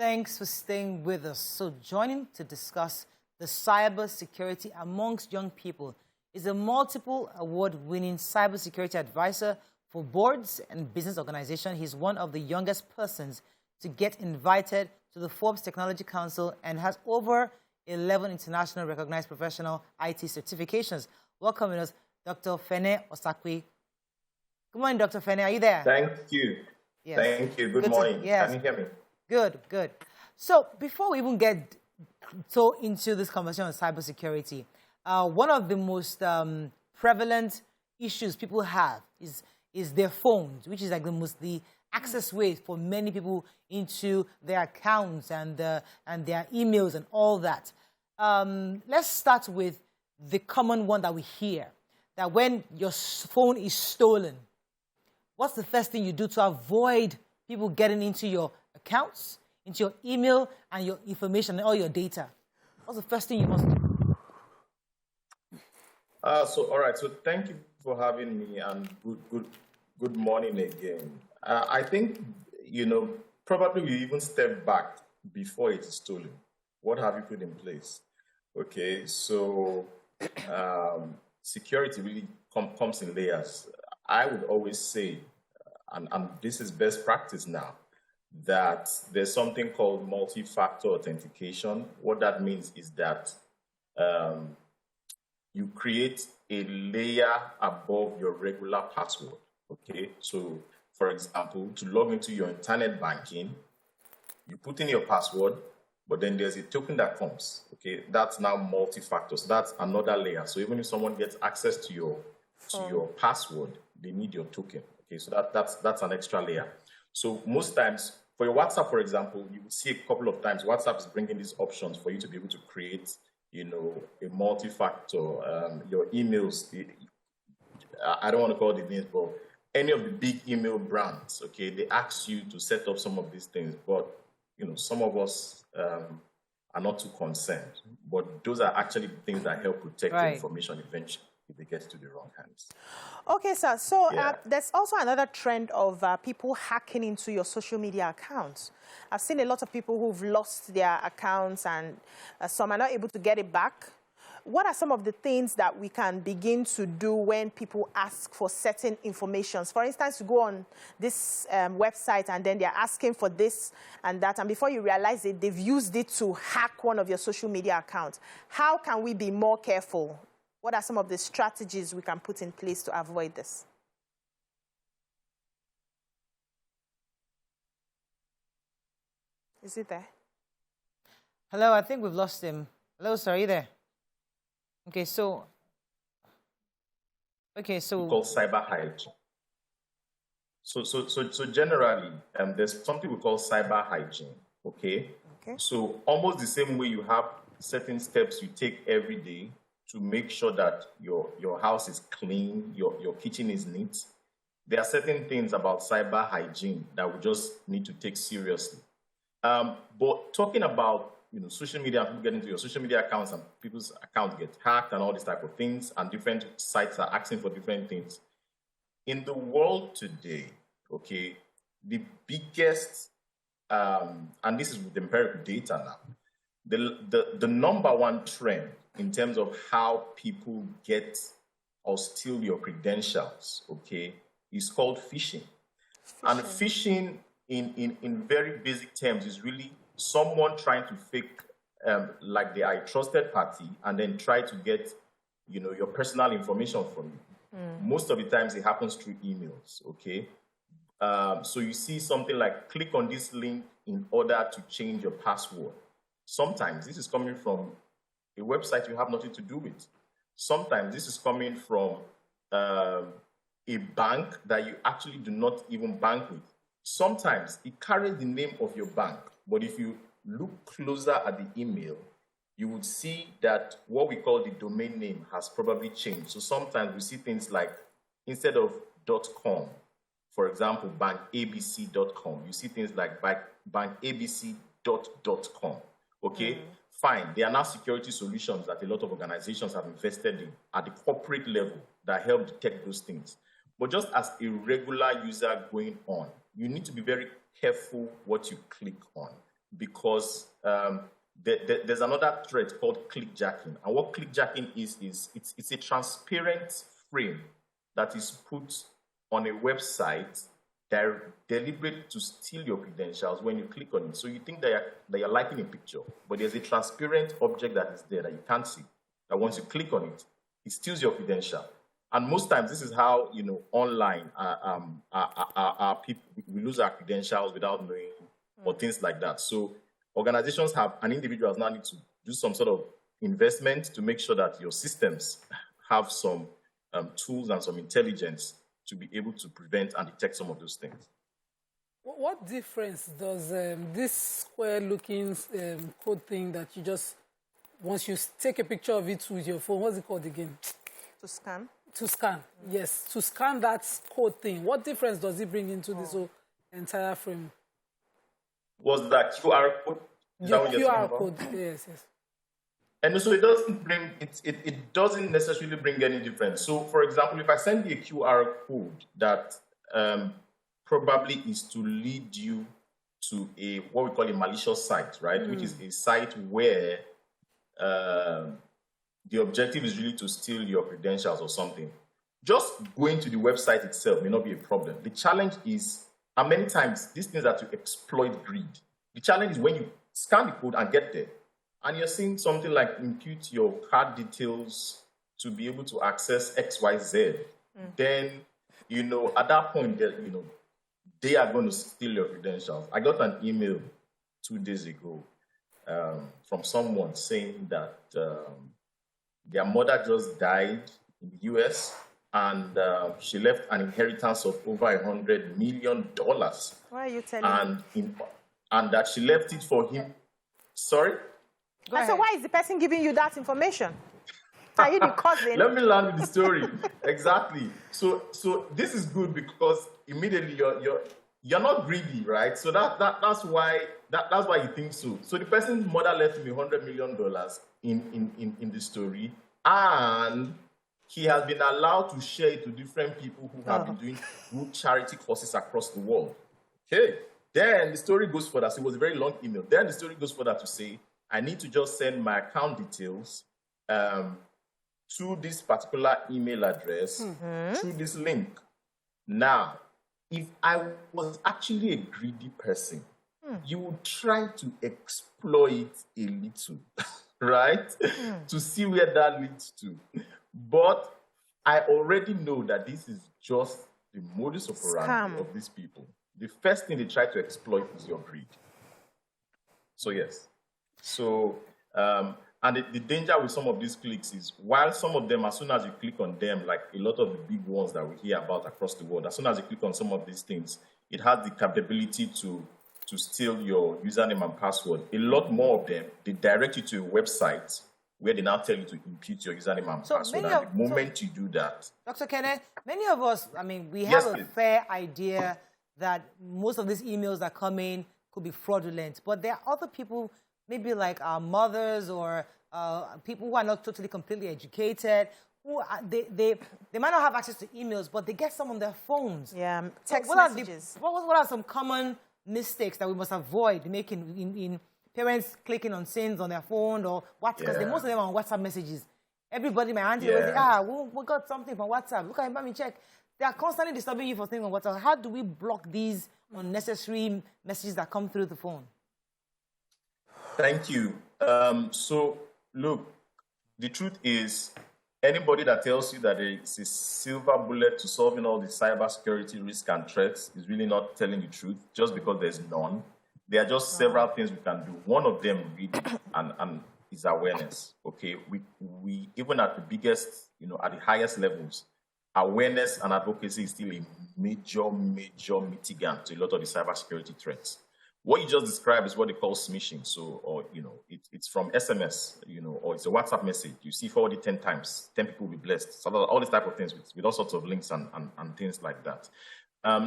Thanks for staying with us. So joining to discuss the cyber security amongst young people is a multiple award-winning cybersecurity advisor for boards and business organizations. He's one of the youngest persons to get invited to the Forbes Technology Council and has over 11 international recognized professional IT certifications. Welcoming us, Dr. Fene Osakwe. Good morning, Dr. Fene. Are you there? Thank you. Yes. Thank you. Good morning. Yes. Can you hear me? Good, good. So before we even get so into this conversation on cybersecurity, one of the most prevalent issues people have is their phones, which is like the access way for many people into their accounts and their emails and all that. Let's start with the common one that we hear, that when your phone is stolen, what's the first thing you do to avoid people getting into your accounts, into your email and your information and all your data? What's the first thing you must do? All right. So thank you for having me, and good morning again. I think, probably we even step back before it is stolen. What have you put in place? Okay, so security really comes in layers. I would always say, and this is best practice now, that there's something called multi-factor authentication. What that means is that you create a layer above your regular password. Okay, so for example, to log into your internet banking, you put in your password, but then there's a token that comes. Okay, that's now multi-factor. So that's another layer. So even if someone gets access to your password, they need your token. Okay, so that's an extra layer. So most times, for your WhatsApp, for example, you will see a couple of times WhatsApp is bringing these options for you to be able to create, a multi-factor. Your emails, I don't want to call the names, but any of the big email brands, okay, they ask you to set up some of these things, but some of us are not too concerned. But those are actually the things that help protect the information eventually if it gets to the wrong hands. Okay, sir. So there's also another trend of people hacking into your social media accounts. I've seen a lot of people who've lost their accounts, and some are not able to get it back. What are some of the things that we can begin to do when people ask for certain information? For instance, you go on this website and then they're asking for this and that, and before you realize it, they've used it to hack one of your social media accounts. How can we be more careful? What are some of the strategies we can put in place to avoid this? Is it there? Hello, I think we've lost him. Hello, sir, are you there? Okay, so we call cyber hygiene. So generally, there's something we call cyber hygiene. Okay. So almost the same way you have certain steps you take every day to make sure that your house is clean, your kitchen is neat. There are certain things about cyber hygiene that we just need to take seriously. But talking about social media, people get into your social media accounts and people's accounts get hacked and all these type of things, and different sites are asking for different things. In the world today, okay, the biggest, and this is with empirical data now, the number one trend in terms of how people get or steal your credentials, okay, is called phishing. And phishing in very basic terms is really someone trying to fake like they are a trusted party and then try to get your personal information from you. Most of the times it happens through emails. Okay, so you see something like click on this link in order to change your password. Sometimes this is coming from a website you have nothing to do with. Sometimes this is coming from a bank that you actually do not even bank with. Sometimes it carries the name of your bank, but if you look closer at the email, you would see that what we call the domain name has probably changed. So sometimes we see things like, instead of .com, for example, bankabc.com, you see things like bankabc.com. Okay, fine. There are now security solutions that a lot of organizations have invested in at the corporate level that help detect those things. But just as a regular user going on, you need to be very careful what you click on. because there's another threat called clickjacking. And what clickjacking is it's a transparent frame that is put on a website deliberate to steal your credentials when you click on it. So you think that you're liking a picture, but there's a transparent object that is there that you can't see. That once you click on it, it steals your credential. And most times, this is how, online, our people, we lose our credentials without knowing, or things like that. So organizations and individuals now need to do some sort of investment to make sure that your systems have some tools and some intelligence to be able to prevent and detect some of those things. What difference does this square-looking code thing that you just, once you take a picture of it with your phone, what's it called again? To scan. To scan, yes. To scan that code thing, what difference does it bring into this whole entire frame? Was that QR code? Your QR code, yes. And so it doesn't bring it doesn't necessarily bring any difference. So, for example, if I send you a QR code that probably is to lead you to what we call a malicious site, right? Which is a site where the objective is really to steal your credentials or something. Just going to the website itself may not be a problem. The challenge is, and many times, these things are to exploit greed. The challenge is when you scan the code and get there, and you're seeing something like impute your card details to be able to access XYZ, then, at that point, they are going to steal your credentials. I got an email 2 days ago from someone saying that their mother just died in the US, and she left an inheritance of over $100 million. Why are you telling me? And that she left it for him. Sorry? So why is the person giving you that information? Are you the cousin? Let me learn with the story. Exactly. So this is good because immediately you're not greedy, right? So that's why you think so. So the person's mother left him $100 million in the story, and he has been allowed to share it to different people who have been doing good charity causes across the world. Okay. Then the story goes further. So it was a very long email. Then the story goes further to say, I need to just send my account details to this particular email address through this link. Now, if I was actually a greedy person, you would try to exploit a little, right? To see where that leads to. But I already know that this is just the modus operandi of these people. The first thing they try to exploit is your greed. So, yes. So, and the danger with some of these clicks is, while some of them, as soon as you click on them, like a lot of the big ones that we hear about across the world, as soon as you click on some of these things, it has the capability to steal your username and password. A lot more of them, they direct you to a website where they now tell you to impute your username and password. And the moment you do that... Dr. Kenneth, many of us, we have a fair idea that most of these emails that come in could be fraudulent, but there are other people, maybe like our mothers or people who are not totally completely educated, who they might not have access to emails, but they get some on their phones. Yeah, text messages. What are some common mistakes that we must avoid making in parents clicking on sins on their phone or WhatsApp? Because most of them are on WhatsApp messages. Everybody, my auntie, will say, we got something from WhatsApp. Look at him, let me check. They are constantly disturbing you for things on WhatsApp. How do we block these unnecessary messages that come through the phone? Thank you. So, look, the truth is, anybody that tells you that it's a silver bullet to solving all the cybersecurity risks and threats is really not telling the truth, just because there's none. There are just several things we can do. One of them really and is awareness. Okay, we even at the biggest, at the highest levels, awareness and advocacy is still a major mitigant to a lot of the cybersecurity threats. What you just described is what they call smishing. So, or, it's from SMS, or it's a WhatsApp message. You see forward it 10 times, 10 people will be blessed. So all these type of things with all sorts of links and things like that.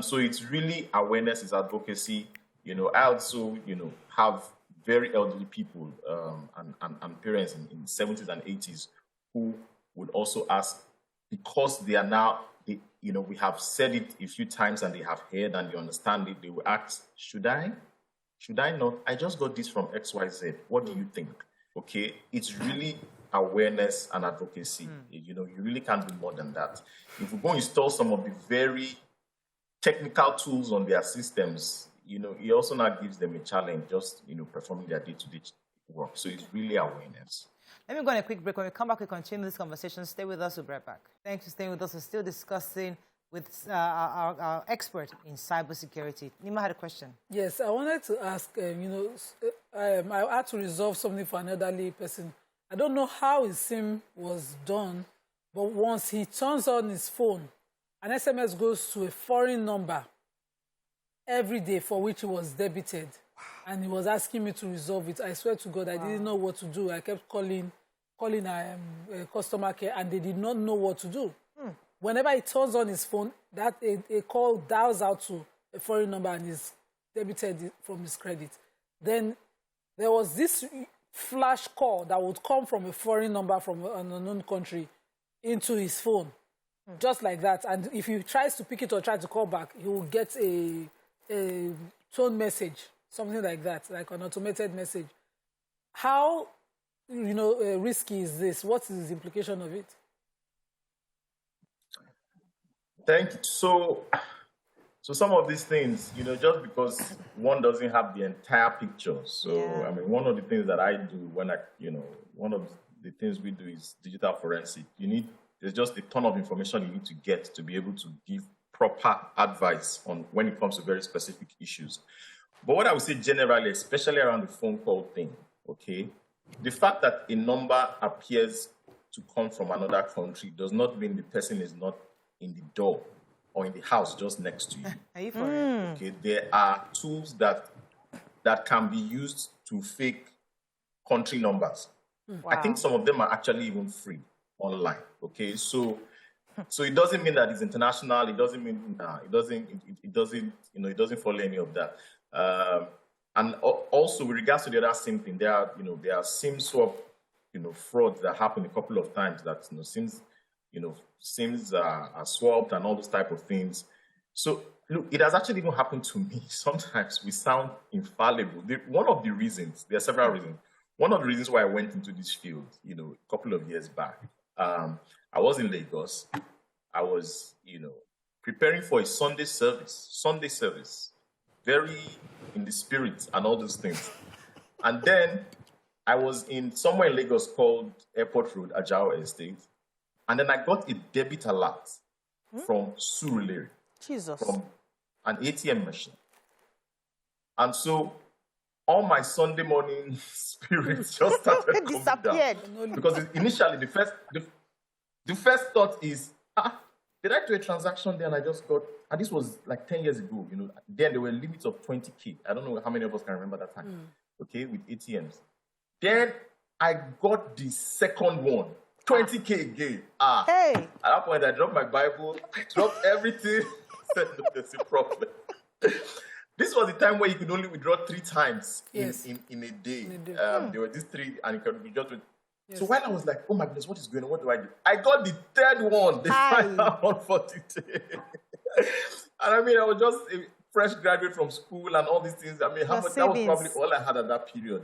So it's really awareness, it's advocacy. I also, have very elderly people and parents in the 70s and 80s who would also ask, because they are now, we have said it a few times and they have heard and they understand it, they will ask, should I? should I not? I just got this from XYZ. What do you think? Okay, it's really awareness and advocacy. You know, you really can't do more than that. If we go install some of the very technical tools on their systems, you know, it also now gives them a challenge just, you know, performing their day-to-day work. So it's really awareness. Let me go on a quick break. When we come back, we continue this conversation. Stay with us. We'll be right back. Thanks for staying with us. We're still discussing with our expert in cybersecurity. Nima had a question. Yes, I wanted to ask, I had to resolve something for an elderly person. I don't know how his SIM was done, but once he turns on his phone, an SMS goes to a foreign number every day for which he was debited. And he was asking me to resolve it. I swear to God, I didn't know what to do. I kept calling customer care, and they did not know what to do. Whenever he turns on his phone, that a call dials out to a foreign number and is debited from his credit. Then there was this flash call that would come from a foreign number from an unknown country into his phone, just like that. And if he tries to pick it or try to call back, he will get a tone message, something like that, like an automated message. How, risky is this? What is the implication of it? Thank you. So some of these things, just because one doesn't have the entire picture. So, I mean, one of the things that I do when one of the things we do is digital forensic. There's just a ton of information you need to get to be able to give proper advice on when it comes to very specific issues. But what I would say generally, especially around the phone call thing, okay, the fact that a number appears to come from another country does not mean the person is not in the door or in the house just next to you. Are you for it? Okay, there are tools that can be used to fake country numbers. Wow. I think some of them are actually even free online. Okay, so it doesn't mean that it's international. It doesn't mean it doesn't follow any of that. And also with regards to the other SIM thing, there are SIM swap frauds that happen a couple of times that SIMs are swapped and all those type of things. So look, it has actually even happened to me. Sometimes we sound infallible. One of the reasons, there are several reasons. One of the reasons why I went into this field, a couple of years back, I was in Lagos. I was, preparing for a Sunday service, very in the spirit and all those things. And then I was in somewhere in Lagos called Airport Road, Ajao Estate. And then I got a debit alert from Surulere, from an ATM machine. And so all my Sunday morning spirits just started coming down. Because initially, the first thought is, did I do a transaction there and I just got, and this was like 10 years ago, then there were limits of 20K. I don't know how many of us can remember that time, okay, with ATMs. Then I got the second one, 20K again. Hey. At that point, I dropped my Bible, I dropped everything, said, no, there's a problem. This was the time where you could only withdraw 3 times in a day. There were these 3, and you could withdraw. Yes. So when I was like, oh my goodness, what is going on? What do I do? I got the third one, the final one for today. And I mean, I was just a fresh graduate from school and all these things. I mean, that was probably all I had at that period.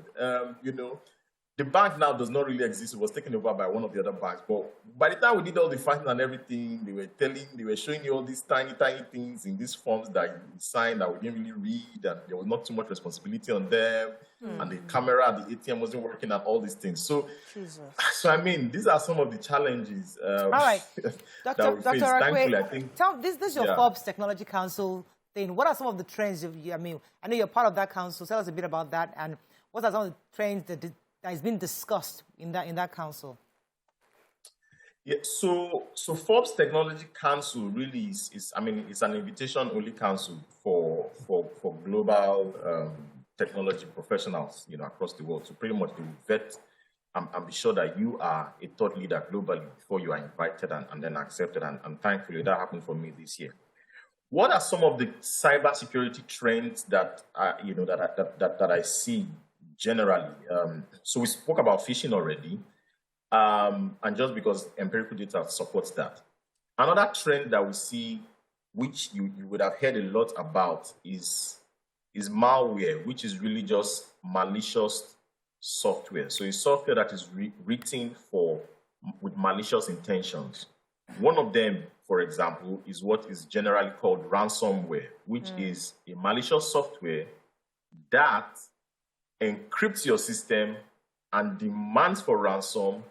The bank now does not really exist. It was taken over by one of the other banks. But by the time we did all the fighting and everything, they were showing you all these tiny, tiny things in these forms that you signed that we didn't really read, and there was not too much responsibility on them. And the camera, the ATM wasn't working, and all these things. So I mean, these are some of the challenges. All right, Dr. Thankfully, I think. This is your Forbes Technology Council thing. What are some of the trends? I know you're part of that council. Tell us a bit about that, and what are some of the trends that has been discussed in that council? Yeah, so Forbes Technology Council really is it's an invitation-only council for global technology professionals, across the world. So pretty much they will vet and be sure that you are a thought leader globally before you are invited and then accepted. And thankfully that happened for me this year. What are some of the cybersecurity trends that that I see generally? So we spoke about phishing already, and just because empirical data supports that. Another trend that we see, which you would have heard a lot about, is is malware, which is really just malicious software. So it's software that is written with malicious intentions. One of them, for example, is what is generally called ransomware, which is a malicious software that encrypts your system and demands for ransom,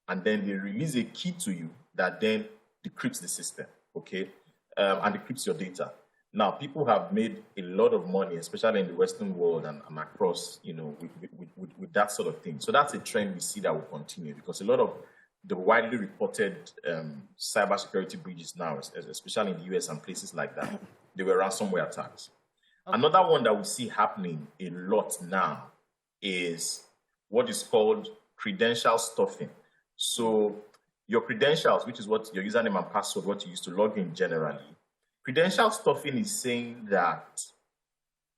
and then they release a key to you that then decrypts the system, okay, and decrypts your data. Now, people have made a lot of money, especially in the Western world and across, with that sort of thing. So that's a trend we see that will continue, because a lot of the widely reported cybersecurity breaches now, especially in the US and places like that, they were ransomware attacks. Okay. Another one that we see happening a lot now is what is called credential stuffing. So your credentials, which is what your username and password, what you use to log in generally, credential stuffing is saying that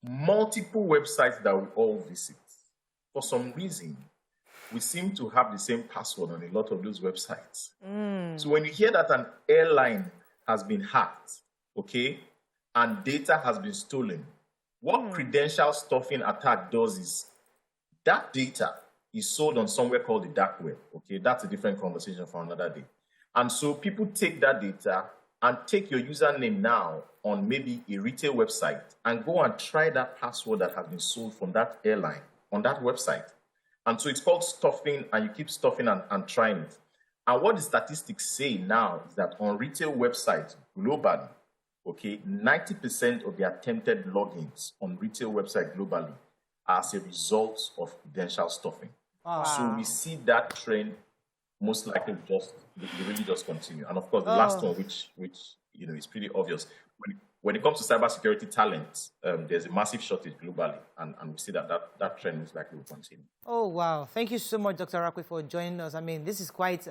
multiple websites that we all visit, for some reason, we seem to have the same password on a lot of those websites. So when you hear that an airline has been hacked, okay, and data has been stolen, what credential stuffing attack does is that data is sold on somewhere called the dark web, okay? That's a different conversation for another day. And so people take that data and take your username now on maybe a retail website and go and try that password that has been sold from that airline on that website. And so it's called stuffing, and you keep stuffing and trying it. And what the statistics say now is that on retail websites globally, okay, 90% of the attempted logins on retail websites globally are as a result of credential stuffing. Wow. So we see that trend most likely really just continue. And of course, the last one, which is pretty obvious. When it comes to cybersecurity talent, there's a massive shortage globally, and we see that trend is likely to continue. Oh, wow. Thank you so much, Dr. Arakwe, for joining us. I mean, this is quite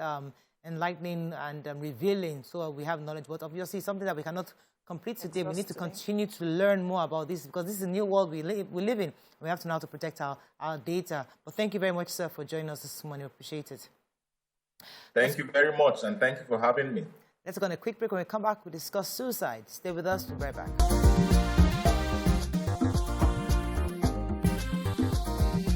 enlightening and revealing, so we have knowledge, but obviously something that we cannot complete today. We need to continue to learn more about this, because this is a new world we live in. We have to know how to protect our data. But thank you very much, sir, for joining us this morning. We appreciate it. Thank you very much, and thank you for having me. Let's go on a quick break. When we come back, we'll discuss suicide. Stay with us. We'll be right back.